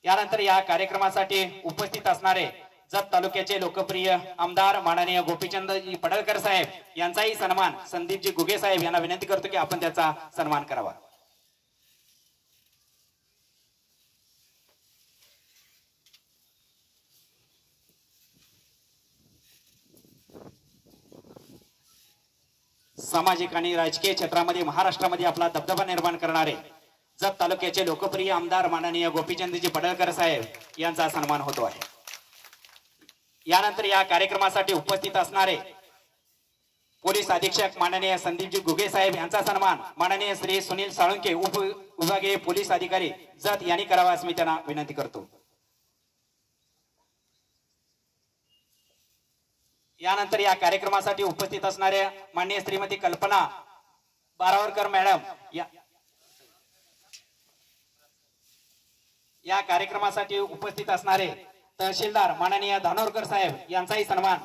यानंतर या कार्यक्रमासाठी उपस्थित असणारे जत तालुक्याचे लोकप्रिय आमदार माननीय गोपीचंदजी पडळकर साहेब यांचाही सन्मान संदीपजी गुगे साहेब यांना विनंती करतो की आपण त्याचा सन्मान करावा। सामाजिक आणि राजकीय क्षेत्रामध्ये महाराष्ट्रामध्ये आपला दबदबा निर्माण करणारे जत तालुक्याचे लोकप्रिय आमदार माननीय गोपीचंदजी पडळकर साहेब यांचा सन्मान होतो आहे। यानंतर या कार्यक्रमासाठी उपस्थित असणारे पोलीस अधीक्षक माननीय संदीपजी गुगे साहेब यांचा सन्मान माननीय श्री सुनील साळुंके उपविभागीय पोलीस अधिकारी जत यांनी करावा अशी मी त्यांना विनंती करतो। यानंतर या कार्यक्रमासाठी उपस्थित असणाऱ्या माननीय श्रीमती कल्पना बारावरकर मॅडम या कार्यक्रमासाठी उपस्थित असणारे तहसीलदार माननीय धानोरकर साहेब यांचाही सन्मान